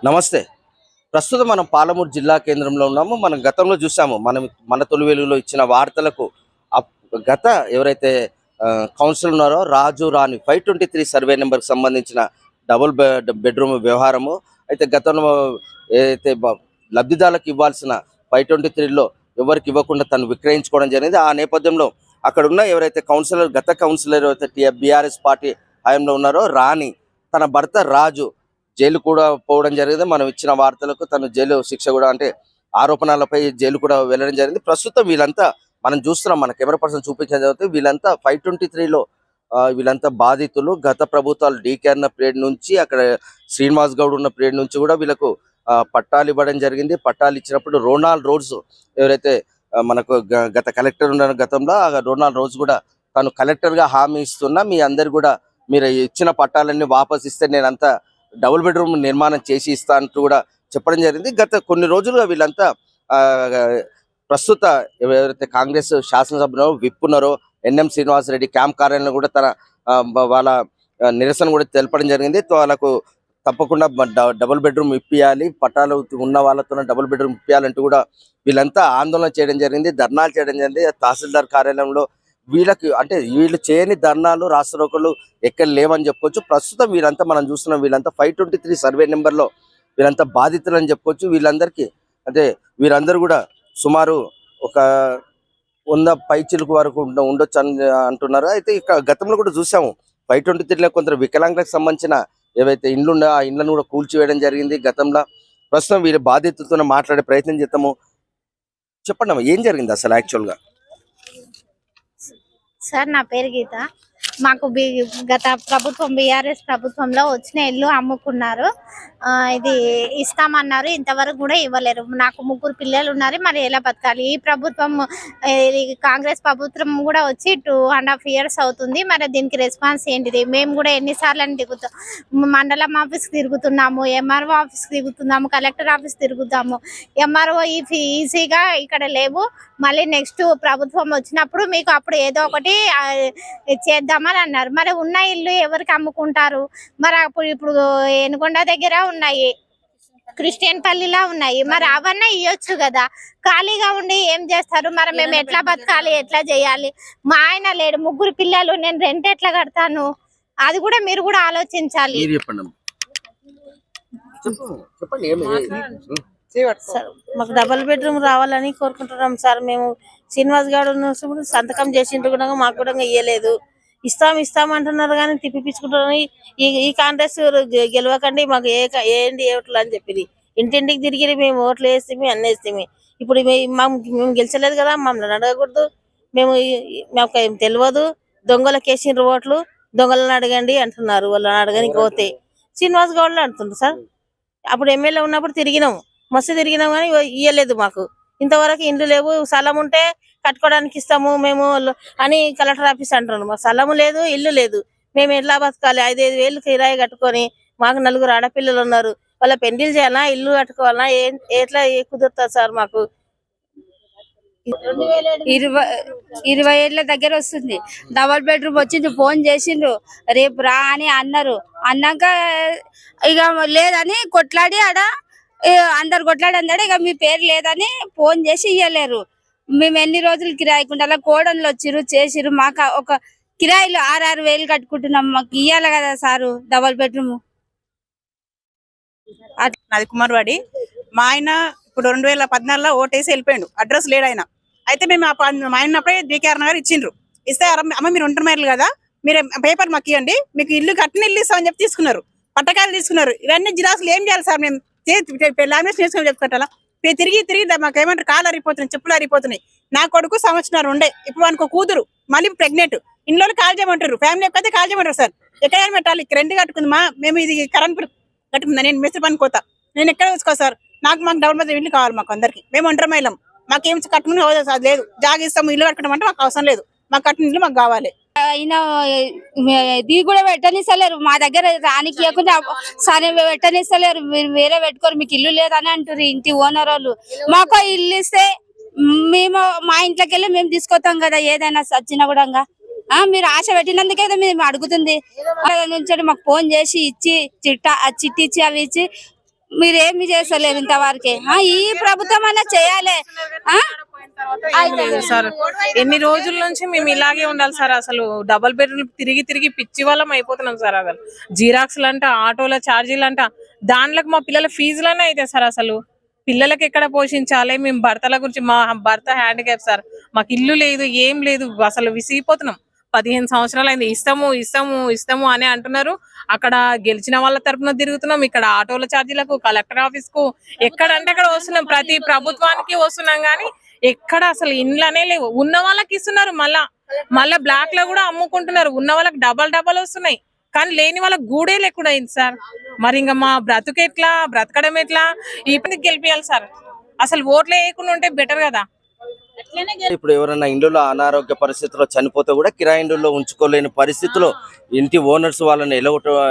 నమస్తే. ప్రస్తుతం మనం పాలమూరు జిల్లా కేంద్రంలో ఉన్నాము. మనం గతంలో చూసాము. మన తొలి వెలుగులో ఇచ్చిన వార్తలకు గత ఎవరైతే కౌన్సిలర్ ఉన్నారో రాజు రాణి 523 సర్వే నెంబర్కి సంబంధించిన డబుల్ బెడ్రూమ్ వ్యవహారము అయితే గతంలో ఏదైతే లబ్ధిదారులకు ఇవ్వాల్సిన 523లో ఎవరికి ఇవ్వకుండా తను విక్రయించుకోవడం జరిగింది. ఆ నేపథ్యంలో అక్కడ ఉన్న ఎవరైతే గత కౌన్సిలర్ అయితే బీఆర్ఎస్ పార్టీ హయాంలో ఉన్నారో రాణి, తన భర్త రాజు జైలు కూడా పోవడం జరిగింది. మనం ఇచ్చిన వార్తలకు తను జైలు శిక్ష కూడా అంటే ఆరోపణలపై జైలు కూడా వెళ్ళడం జరిగింది. ప్రస్తుతం వీళ్ళంతా మనం చూస్తున్నాం, మన కెమెరా పర్సన్ చూపించడం జరుగుతుంది. వీళ్ళంతా 523లో వీళ్ళంతా బాధితులు. గత ప్రభుత్వాలు డీకే అన్న పీరియడ్ నుంచి, అక్కడ శ్రీనివాస్ గౌడ్ ఉన్న పీరియడ్ నుంచి కూడా వీళ్ళకు పట్టాలు ఇవ్వడం జరిగింది. పట్టాలు ఇచ్చినప్పుడు రోనాల్డ్ రోడ్స్ ఎవరైతే మనకు గత కలెక్టర్ ఉన్న గతంలో రోనాల్డ్ రోడ్స్ కూడా తను కలెక్టర్గా హామీ ఇస్తున్నా, మీ అందరు కూడా మీరు ఇచ్చిన పట్టాలన్నీ వాపస్ ఇస్తే నేనంతా డబుల్ బెడ్రూమ్ నిర్మాణం చేసి ఇస్తా అంటూ కూడా చెప్పడం జరిగింది. గత కొన్ని రోజులుగా వీళ్ళంతా ప్రస్తుత ఎవరైతే కాంగ్రెస్ శాసనసభ్యులు విప్ ఉన్నారో ఎన్ఎం శ్రీనివాసరెడ్డి క్యాంప్ కార్యాలయంలో కూడా తన వాళ్ళ నిరసన కూడా తెలపడం జరిగింది. వాళ్ళకు తప్పకుండా డబుల్ బెడ్రూమ్ ఇప్పియాలి, పట్టాలు ఉన్న వాళ్ళతో డబుల్ బెడ్రూమ్ ఇప్పియాలంటూ కూడా వీళ్ళంతా ఆందోళన చేయడం జరిగింది, ధర్నాలు చేయడం జరిగింది. తహసీల్దార్ కార్యాలయంలో వీళ్ళకి అంటే వీళ్ళు చేయని ధర్నాలు రాష్ట్రోకలు ఎక్కడ లేవని చెప్పుకోవచ్చు. ప్రస్తుతం వీళ్ళంతా మనం చూస్తున్నాం, వీళ్ళంతా 523 సర్వే నెంబర్లో వీళ్ళంతా బాధితులు అని చెప్పుకోవచ్చు. వీళ్ళందరికీ అంటే వీరందరూ కూడా సుమారు ఒక 100 పైచిలకు వరకు ఉండొచ్చు అని అంటున్నారు. అయితే ఇక్కడ గతంలో కూడా చూసాము 523లో కొందరు వికలాంగులకు సంబంధించిన ఏవైతే ఇండ్లు ఉన్నాయో ఆ ఇండ్లను కూడా కూల్చివేయడం జరిగింది గతంలో. ప్రస్తుతం వీళ్ళ బాధితులతో మాట్లాడే ప్రయత్నం చేద్దాము. చెప్పండి అమ్మా, ఏం జరిగింది అసలు యాక్చువల్గా? సార్, నా పేరు గీత. మాకు గత ప్రభుత్వం బీఆర్ఎస్ ప్రభుత్వంలో వచ్చిన ఇల్లు అమ్ముకున్నారు. ఇది ఇస్తామన్నారు, ఇంతవరకు కూడా ఇవ్వలేరు. నాకు 3 పిల్లలు ఉన్నారు, మరి ఎలా బతకాలి? ఈ ప్రభుత్వం కాంగ్రెస్ ప్రభుత్వం కూడా వచ్చి 2.5 years అవుతుంది. మరి దీనికి రెస్పాన్స్ ఏంటిది? మేము కూడా ఎన్నిసార్లు తిరుగుతాం, మండలం ఆఫీస్కి తిరుగుతున్నాము, ఎంఆర్ఓ ఆఫీస్కి తిరుగుతున్నాము, కలెక్టర్ ఆఫీస్ తిరుగుతాము. ఎంఆర్ఓ ఈజీగా ఇక్కడ లేవు. మళ్ళీ నెక్స్ట్ ప్రభుత్వం వచ్చినప్పుడు మీకు అప్పుడు ఏదో ఒకటి చేద్దామని అన్నారు. మరి ఉన్న ఇల్లు ఎవరికి అమ్ముకుంటారు? మరి అప్పుడు ఇప్పుడు ఏనుకొండ దగ్గర ఉన్నాయి, క్రిస్టియన్ పల్లిలా ఉన్నాయి, మరి అవన్నీ ఇవ్వచ్చు కదా. ఖాళీగా ఉండి ఏం చేస్తారు? మరి మేము ఎట్లా బతకాలి, ఎట్లా చేయాలి? మా ఆయన లేడు, 3 పిల్లలు, నేను రెంట్ ఎట్లా కడతాను? అది కూడా మీరు కూడా ఆలోచించాలి. సార్, మాకు డబుల్ బెడ్రూమ్ రావాలని కోరుకుంటున్నాం సార్. మేము శ్రీనివాస్ గారు సంతకం చేసిండ్రు కూడా మాకు కూడా ఇయ్యలేదు. ఇస్తాం అంటున్నారు కానీ తిప్పిపించుకుంటున్నారు. ఈ కాంగ్రెస్ గెలవకండి, మాకు ఏంటి ఏమిట్లు అని చెప్పింది. ఇంటింటికి తిరిగి మేము ఓట్లు వేస్తే అన్నీ వేస్తే ఇప్పుడు మేము గెలిచలేదు కదా, మమ్మల్ని అడగకూడదు. మాకు ఏం తెలియదు. దొంగలకు వేసిండ్రు ఓట్లు, దొంగలను అడగండి అంటున్నారు. వాళ్ళని అడగనికి పోతే శ్రీనివాస్ గౌడ్లు అంటున్నారు సార్. అప్పుడు ఎమ్మెల్యే ఉన్నప్పుడు తిరిగినాం, మస్తు తిరిగినాం కానీ ఇయ్యలేదు మాకు. ఇంతవరకు ఇండ్లు లేవు. స్థలం ఉంటే కట్టుకోవడానికి ఇస్తాము మేము అని కలెక్టర్ ఆఫీస్ అంటున్నాను. మాకు స్థలము లేదు, ఇల్లు లేదు. మేము ఎట్లా బతకాలి? 5,000 వేలు కిరాయి కట్టుకొని, మాకు 4 ఆడపిల్లలు ఉన్నారు. వాళ్ళ పెళ్లిళ్ళు చేయాలా, ఇల్లు కట్టుకోవాలా? ఎట్లా కుదురుతుంది సార్? మాకు 20 ఏళ్ళ దగ్గర వస్తుంది. డబల్ బెడ్రూమ్ వచ్చింది, ఫోన్ చేసిండ్రు, రేపు రా అని అన్నారు. అన్నాక ఇక లేదని కొట్లాడి అందరు కొట్లాడి అన్నాడు. ఇక మీ పేరు లేదని ఫోన్ చేసి ఇయ్యలేరు. మేము ఎన్ని రోజులు కిరాయికుండా అలా కోడన్లు వచ్చిర్రు, చేసిర్రు. మాకు ఒక కిరాయిలు 6,6 వేలు కట్టుకుంటున్నాం. మాకు ఇయ్యాలి కదా సారు డబల్ బెడ్రూమ్. నాది కుమార్వాడి. మా ఆయన ఇప్పుడు 2014లో ఓటేసి వెళ్ళిపోయాడు. అడ్రస్ లేడు ఆయన. అయితే మేము మా ఆయన అప్పుడే డీకేఆర్ నగర్ ఇచ్చిండ్రు. ఇస్తే అమ్మ మీరు ఒంటరి కదా, మీరు పేపర్ మాకు ఇవ్వండి, మీకు ఇల్లు కట్టిన ఇల్లు ఇస్తామని చెప్పి తీసుకున్నారు. పట్టకాయలు తీసుకున్నారు. ఇవన్నీ జిరాక్స్లు ఏం చేయాలి సార్? మేము లామినేషన్ చేసుకొని చెప్పుకుంటా తిరిగి మాకు ఏమంటారు, కాలు అరిగిపోతున్నాయి, చెప్పులు అరిగిపోతున్నాయి. నా కొడుకు 1 సంవత్సరం ఉండే, ఇప్పుడు వానికి కూతురు మళ్ళీ ప్రెగ్నెంట్. ఇంట్లో కాల్ చేయమంటారు, ఫ్యామిలీ ఎక్కడైతే కాల్ చేయమంటారు. సార్ ఎక్కడైనా పెట్టాలి? రెంట్ కట్టుకుందామా? మేము ఇది కరెంట్ కట్టుకుందా, నేను మిస్త్రి పని కోతా, నేను ఎక్కడ చూసుకో సార్. మాకు డబుల్ బెడ్రూమ్ ఇల్లు కావాలి. మాకు అందరికి మేము ఒంటరి మహిళం. మాకేం కట్టుకుని అది లేదు. జాగిస్తాము, ఇల్లు కట్టుకోవడం అంటే మాకు అవసరం లేదు. మాకు కట్టిన ఇల్లు మాకు కావాలి. అయినా ఇది కూడా పెట్టనిస్తలేరు. మా దగ్గర రానికి ఇవ్వకుండా సరే పెట్టనిస్తలేరు. మీరు వేరే పెట్టుకోరు, మీకు ఇల్లు లేదని అంటారు ఇంటి ఓనర్ వాళ్ళు. మాకు ఇల్లు ఇస్తే మేము మా ఇంట్లోకి వెళ్ళి మేము తీసుకొస్తాం కదా, ఏదైనా సచ్చినా కూడా. మీరు ఆశ పెట్టినందుకే మేము అడుగుతుంది. నుంచి మాకు ఫోన్ చేసి ఇచ్చి చిట్టి ఇచ్చి అవి ఇచ్చి మీరేమి చేస్తలేరు ఇంతవరకే. ఈ ప్రభుత్వం అన్నా చేయాలి. లేదు సార్, ఎన్ని రోజుల నుంచి మేము ఇలాగే ఉండాలి సార్. అసలు డబుల్ బెడ్రూమ్ తిరిగి తిరిగి పిచ్చి వాళ్ళం అయిపోతున్నాం సార్. అసలు జిరాక్స్లు అంట, ఆటోల ఛార్జీలు అంట, దాంట్లోకి మా పిల్లల ఫీజులనే అయితే సార్. అసలు పిల్లలకి ఎక్కడ పోషించాలి? మేము భర్తల గురించి, మా భర్త హ్యాండిక్యాప్ సార్, మాకు ఇల్లు లేదు, ఏం లేదు, అసలు విసిగిపోతున్నాం. 15 సంవత్సరాలు అయింది. ఇస్తాము ఇస్తాము ఇస్తాము అని అంటున్నారు. అక్కడ గెలిచిన వాళ్ళ తరపున తిరుగుతున్నాం, ఇక్కడ ఆటోల ఛార్జీలకు, కలెక్టర్ ఆఫీస్ కు, ఎక్కడంటే అక్కడ వస్తున్నాం. ప్రతి ప్రభుత్వానికి వస్తున్నాం కానీ ఎక్కడ అసలు ఇండ్లనే లేవు. ఉన్న వాళ్ళకి ఇస్తున్నారు, మళ్ళా బ్లాక్ లో కూడా అమ్ముకుంటున్నారు. ఉన్న వాళ్ళకి డబల్ వస్తున్నాయి కానీ లేని వాళ్ళకి గూడే లేకుండా అయింది సార్. మరి ఇంకా మా బ్రతుకు ఎట్లా, బ్రతకడం ఎట్లా? ఈ పనికి గెలిపియాలి సార్. అసలు ఓట్లు వేయకుండా ఉంటే బెటర్ కదా. ఇప్పుడు ఎవరైనా ఇండ్లలో అనారోగ్య పరిస్థితుల్లో చనిపోతే కూడా కిరాయి ఇండ్లలో ఉంచుకోలేని పరిస్థితిలో ఇంటి ఓనర్స్ వాళ్ళని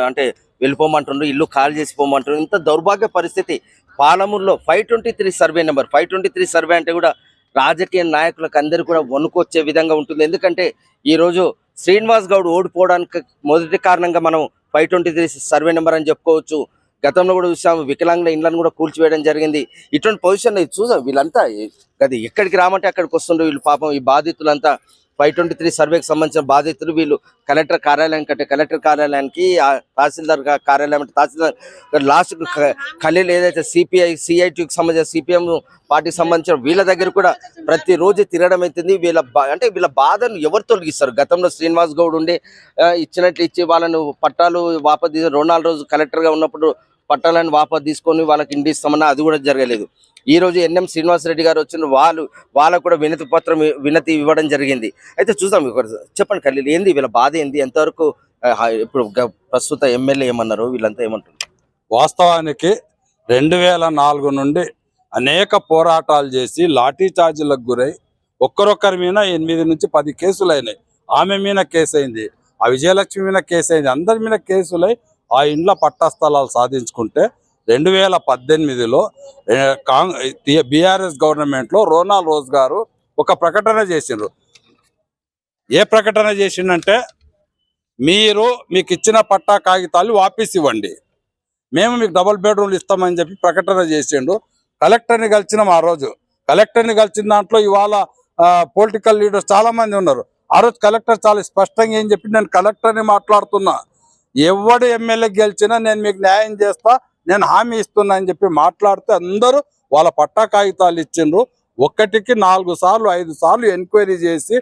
అంటే వెళ్ళిపోమంటుండ్రు, ఇల్లు ఖాళీ చేసి పోమంటారు. ఇంత దౌర్భాగ్య పరిస్థితి పాలమూరులో 523 సర్వే నెంబర్. 523 సర్వే అంటే కూడా రాజకీయ నాయకులకు అందరూ కూడా వణుకొచ్చే విధంగా ఉంటుంది. ఎందుకంటే ఈ రోజు శ్రీనివాస్ గౌడ్ ఓడిపోవడానికి మొదటి కారణంగా మనం 523 సర్వే నెంబర్ అని చెప్పుకోవచ్చు. గతంలో కూడా చూసాము, వికలాంగుల ఇండ్లను కూడా కూల్చివేయడం జరిగింది. ఇటువంటి పొజిషన్ చూసాం. వీళ్ళంతా అది ఎక్కడికి రామంటే అక్కడికి వస్తుండ్రు వీళ్ళు. పాపం ఈ బాధితులంతా 523 సర్వేకి సంబంధించిన బాధితులు వీళ్ళు కలెక్టర్ కార్యాలయం కంటే కలెక్టర్ కార్యాలయానికి, తహసీల్దార్ కార్యాలయం అంటే తహసీల్దార్, లాస్ట్ ఖలీల్ ఏదైతే సిఐటికి సంబంధించిన సిపిఎం పార్టీకి సంబంధించిన వీళ్ళ దగ్గర కూడా ప్రతిరోజు తిరగడం అవుతుంది. అంటే వీళ్ళ బాధను ఎవరు తొలగిస్తారు? గతంలో శ్రీనివాస్ గౌడ్ ఉండే ఇచ్చినట్లు ఇచ్చి వాళ్ళను పట్టాలు వాపసు 2-4 రోజులు కలెక్టర్గా ఉన్నప్పుడు పట్టాలను వాపసు తీసుకొని వాళ్ళకి ఇంటి ఇస్తామన్నా అది కూడా జరగలేదు. ఈ రోజు ఎన్ఎం శ్రీనివాసరెడ్డి గారు వచ్చిన వాళ్ళకు కూడా వినతి ఇవ్వడం జరిగింది. అయితే చూద్దాం. చెప్పండి ఖలీల్, ఏంది వీళ్ళ బాధ ఏంది? ఎంతవరకు ఇప్పుడు ప్రస్తుత ఎమ్మెల్యే ఏమన్నారు, వీళ్ళంతా ఏమంటారు? వాస్తవానికి 2004 నుండి అనేక పోరాటాలు చేసి లాఠీ చార్జీలకు గురై ఒక్కరొక్కరి మీద 8 నుంచి 10 కేసులు అయినాయి. ఆమె మీద కేసు అయింది, ఆ విజయలక్ష్మి మీద కేసు అయింది, అందరి మీద కేసులై ఆ ఇండ్ల పట్టా స్థలాలు సాధించుకుంటే 2018లో బీఆర్ఎస్ గవర్నమెంట్లో రోనాల్ రోజ్ గారు ఒక ప్రకటన చేసిండ్రు. ఏ ప్రకటన చేసిండంటే, మీకు ఇచ్చిన పట్టా కాగితాలు వాపస్ ఇవ్వండి, మేము మీకు డబుల్ బెడ్రూమ్లు ఇస్తామని చెప్పి ప్రకటన చేసిండు. కలెక్టర్ని కలిసినాం. ఆ రోజు కలెక్టర్ని కలిసిన దాంట్లో ఇవాళ పొలిటికల్ లీడర్స్ చాలా మంది ఉన్నారు. ఆ రోజు కలెక్టర్ చాలా స్పష్టంగా ఏం చెప్పి, నేను కలెక్టర్ని మాట్లాడుతున్నా, ఎవడు ఎమ్మెల్యే గెలిచినా నేను మీకు న్యాయం చేస్తా, నేను హామీ ఇస్తున్నా అని చెప్పి మాట్లాడితే అందరూ వాళ్ళ పట్టా కాగితాలు ఇచ్చిండ్రు. ఒక్కటికి 4 సార్లు 5 సార్లు ఎంక్వైరీ చేసి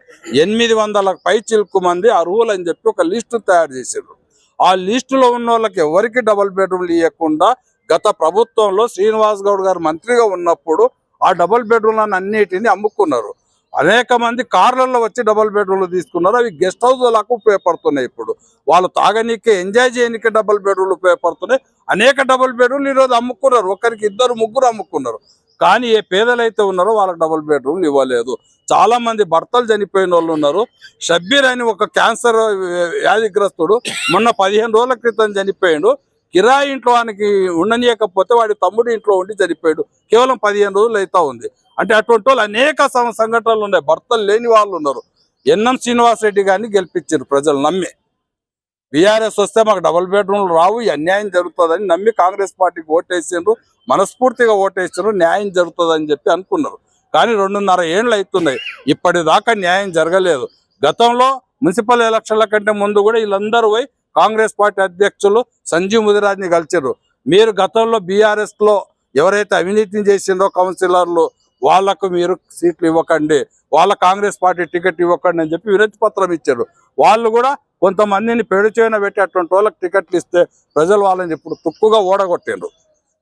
800 పై చిలుకు మంది అర్హులు అని చెప్పి ఒక లిస్టు తయారు చేసిండ్రు. ఆ లిస్టులో ఉన్న వాళ్ళకి ఎవరికి డబుల్ బెడ్రూమ్లు ఇవ్వకుండా గత ప్రభుత్వంలో శ్రీనివాస్ గౌడ్ గారు మంత్రిగా ఉన్నప్పుడు ఆ డబుల్ బెడ్రూమ్లను అన్నిటిని అమ్ముకున్నారు. అనేక మంది కార్లలో వచ్చి డబుల్ బెడ్రూమ్లు తీసుకున్నారు. అవి గెస్ట్ హౌస్లకు ఉపయోగపడుతున్నాయి. ఇప్పుడు వాళ్ళు తాగనీకే, ఎంజాయ్ చేయనీకే డబుల్ బెడ్రూమ్లు ఉపయోగపడుతున్నాయి. అనేక డబుల్ బెడ్రూమ్లు ఈరోజు అమ్ముకున్నారు. ఒకరికి 2-3 అమ్ముకున్నారు. కానీ ఏ పేదలైతే ఉన్నారో వాళ్ళకి డబుల్ బెడ్రూమ్లు ఇవ్వలేదు. చాలా మంది భర్తలు చనిపోయిన వాళ్ళు ఉన్నారు. షబ్బీర్ అని ఒక క్యాన్సర్ వ్యాధిగ్రస్తుడు మొన్న 15 రోజుల క్రితం చనిపోయాడు. కిరాయి ఇంట్లో వానికి ఉండనీయకపోతే వాడి తమ్ముడి ఇంట్లో ఉండి చనిపోయాడు. కేవలం 15 రోజులు అవుతా ఉంది. అంటే అటువంటి వాళ్ళు అనేక సంఘటనలు ఉన్నాయి. భర్తలు లేని వాళ్ళు ఉన్నారు. ఎన్ఎం శ్రీనివాసరెడ్డి గారిని గెలిపించారు ప్రజలు నమ్మి. బీఆర్ఎస్ వస్తే మాకు డబుల్ బెడ్రూమ్లు రావు, ఈ అన్యాయం జరుగుతుందని నమ్మి కాంగ్రెస్ పార్టీకి ఓటేసిండ్రు. మనస్ఫూర్తిగా ఓటేసారు, న్యాయం జరుగుతుందని చెప్పి అనుకున్నారు. కానీ 2.5 ఏళ్ళు అవుతున్నాయి, ఇప్పటిదాకా న్యాయం జరగలేదు. గతంలో మున్సిపల్ ఎలక్షన్ల కంటే ముందు కూడా వీళ్ళందరూ పోయి కాంగ్రెస్ పార్టీ అధ్యక్షులు సంజీవ్ ముదిరాజ్ని కలిసారు. మీరు గతంలో బీఆర్ఎస్ లో ఎవరైతే అవినీతిని చేసిండ్రో కౌన్సిలర్లు, వాళ్లకు మీరు సీట్లు ఇవ్వకండి, వాళ్ళ కాంగ్రెస్ పార్టీ టికెట్ ఇవ్వకండి అని చెప్పి వినతి పత్రం ఇచ్చారు. వాళ్ళు కూడా కొంతమందిని పెడుచేన పెట్టి అటువంటి వాళ్ళకి టికెట్లు ఇస్తే ప్రజలు వాళ్ళని ఇప్పుడు తుక్కుగా ఓడగొట్టిండ్రు.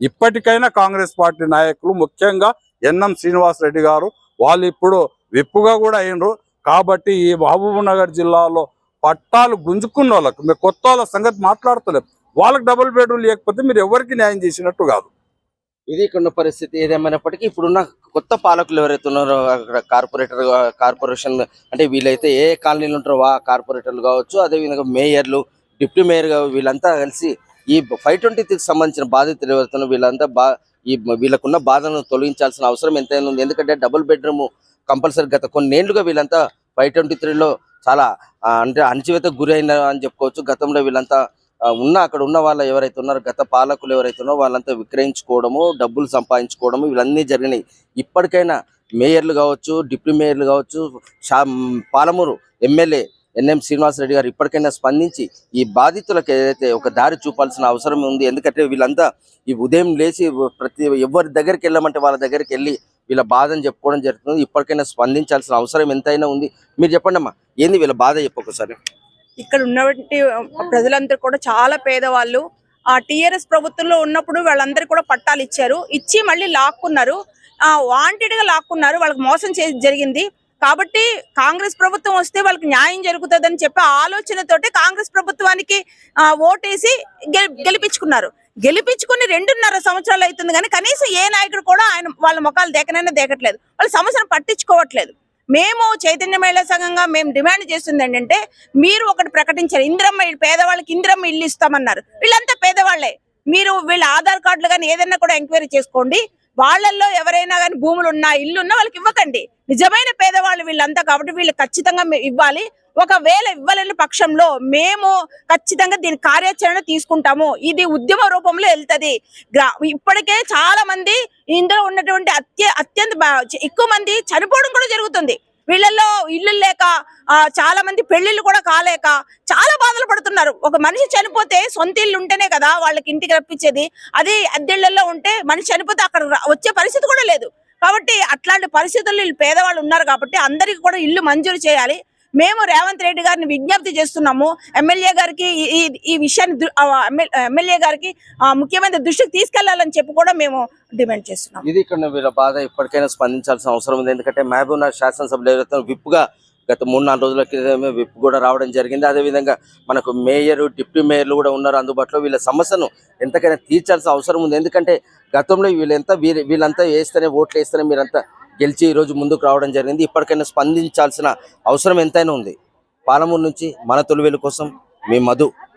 ఇప్పటికైనా కాంగ్రెస్ పార్టీ నాయకులు, ముఖ్యంగా ఎన్ఎం శ్రీనివాసరెడ్డి గారు, వాళ్ళు ఇప్పుడు విప్పుగా కూడా అయినరు. కాబట్టి ఈ మహబూబ్ నగర్ జిల్లాలో పట్టాలు గుంజుకున్న వాళ్ళకు, మీరు కొత్త వాళ్ళ సంగతి మాట్లాడతలేరు, వాళ్ళకి డబుల్ బెడ్రూమ్ లేకపోతే మీరు ఎవరికి న్యాయం చేసినట్టు కాదు. ఇది ఇక్కడ పరిస్థితి. ఏదేమైనప్పటికీ ఇప్పుడున్న కొత్త పాలకులు ఎవరైతే ఉన్నారో అక్కడ కార్పొరేషన్ అంటే వీళ్ళైతే ఏ కాలనీలు ఉంటారో ఆ కార్పొరేటర్లు కావచ్చు, అదేవిధంగా మేయర్లు, డిప్యూటీ మేయర్ వీళ్ళంతా కలిసి ఈ 523కి సంబంధించిన బాధితులు ఎవరైతే వీళ్ళంతా వీళ్ళకున్న బాధను తొలగించాల్సిన అవసరం ఎంతైనా ఉంది. ఎందుకంటే డబుల్ బెడ్రూమ్ కంపల్సరీ గత కొన్నేళ్లుగా వీళ్ళంతా 523లో చాలా అంటే అణచివేతకు గురైన అని చెప్పుకోవచ్చు. గతంలో వీళ్ళంతా ఉన్న అక్కడ ఉన్న వాళ్ళు ఎవరైతే ఉన్నారో గత పాలకులు ఎవరైతే ఉన్నారో వాళ్ళంతా విక్రయించుకోవడము, డబ్బులు సంపాదించుకోవడము ఇవన్నీ జరిగినాయి. ఇప్పటికైనా మేయర్లు కావచ్చు, డిప్యూటీ మేయర్లు కావచ్చు, పాలమూరు ఎమ్మెల్యే ఎన్ఎం శ్రీనివాసరెడ్డి గారు ఇప్పటికైనా స్పందించి ఈ బాధితులకు ఏదైతే ఒక దారి చూపాల్సిన అవసరం ఉంది. ఎందుకంటే వీళ్ళంతా ఈ ఉదయం లేచి ఎవరి దగ్గరికి వెళ్ళమంటే వాళ్ళ దగ్గరికి వెళ్ళి వీళ్ళ బాధను చెప్పుకోవడం జరుగుతుంది. ఇప్పటికైనా స్పందించాల్సిన అవసరం ఎంతైనా ఉంది. మీరు చెప్పండి అమ్మా, ఏంది వీళ్ళ బాధ చెప్పొకసారి. ఇక్కడ ఉన్నటువంటి ప్రజలందరూ కూడా చాలా పేదవాళ్ళు. ఆ టిఆర్ఎస్ ప్రభుత్వంలో ఉన్నప్పుడు వాళ్ళందరికీ కూడా పట్టాలు ఇచ్చి మళ్ళీ లాక్కున్నారు. వాంటెడ్ గా లాక్కున్నారు. వాళ్ళకి మోసం జరిగింది. కాబట్టి కాంగ్రెస్ ప్రభుత్వం వస్తే వాళ్ళకి న్యాయం జరుగుతుందని చెప్పి ఆలోచనతోటి కాంగ్రెస్ ప్రభుత్వానికి ఓటేసి గెలిపించుకున్నారు. గెలిపించుకుని 2.5 సంవత్సరాలు అవుతుంది కానీ కనీసం ఏ నాయకుడు కూడా వాళ్ళ ముఖాలు దేకట్లేదు. వాళ్ళ సమస్యను పట్టించుకోవట్లేదు. మేము చైతన్య మహిళా సంఘంగా మేము డిమాండ్ చేస్తుంది ఏంటంటే, మీరు ఒకటి ప్రకటించారు, ఇందిరమ్మ పేదవాళ్ళకి ఇందిరమ్మ ఇల్లు ఇస్తామన్నారు. వీళ్ళంతా పేదవాళ్లే. మీరు వీళ్ళ ఆధార్ కార్డులు కానీ ఏదైనా కూడా ఎంక్వైరీ చేసుకోండి. వాళ్ళల్లో ఎవరైనా కానీ భూములు ఉన్నా ఇల్లు ఉన్నా వాళ్ళకి ఇవ్వకండి. నిజమైన పేదవాళ్ళు వీళ్ళంతా కాబట్టి వీళ్ళు ఖచ్చితంగా ఇవ్వాలి. ఒకవేళ ఇవ్వలేని పక్షంలో మేము ఖచ్చితంగా దీని కార్యాచరణ తీసుకుంటాము. ఇది ఉద్యమ రూపంలో వెళ్తది. ఇప్పటికే చాలా మంది ఇందులో ఉన్నటువంటి అత్యంత ఎక్కువ మంది చనిపోవడం కూడా జరుగుతుంది. వీళ్ళల్లో ఇల్లు లేక చాలా మంది పెళ్లిళ్ళు కూడా కాలేక చాలా బాధలు పడుతున్నారు. ఒక మనిషి చనిపోతే సొంత ఇల్లు ఉంటేనే కదా వాళ్ళకి ఇంటికి రప్పించేది. అది అద్దెళ్లలో ఉంటే మనిషి చనిపోతే అక్కడ వచ్చే పరిస్థితి కూడా లేదు. కాబట్టి అట్లాంటి పరిస్థితుల్లో వీళ్ళు పేదవాళ్ళు ఉన్నారు కాబట్టి అందరికీ కూడా ఇల్లు మంజూరు చేయాలి. మేము రేవంత్ రెడ్డి గారిని విజ్ఞప్తి చేస్తున్నాము. ఎమ్మెల్యే గారికి ఈ విషయాన్ని ఎమ్మెల్యే గారికి ముఖ్యమంత్రి దృష్టికి తీసుకెళ్లాలని చెప్పి కూడా మేము డిమాండ్ చేస్తున్నాం. ఇది ఇక్కడ వీళ్ళ బాధ. ఇప్పటికైనా స్పందించాల్సిన అవసరం ఉంది. ఎందుకంటే మహబూబ్నగర్ శాసనసభలో ఎవరైతే విప్పుగా గత 3-4 రోజుల క్రితమే విప్ కూడా రావడం జరిగింది. అదేవిధంగా మనకు మేయర్, డిప్యూటీ మేయర్లు కూడా ఉన్నారు అందుబాటులో. వీళ్ళ సమస్యను ఎంతకైనా తీర్చాల్సిన అవసరం ఉంది. ఎందుకంటే గతంలో వీళ్ళంతా ఓట్లు వేస్తేనే మీరంతా గెలిచి ఈరోజు ముందుకు రావడం జరిగింది. ఇప్పటికైనా స్పందించాల్సిన అవసరం ఎంతైనా ఉంది. పాలమూరు నుంచి మన తొలివేలు కోసం మీ మధు.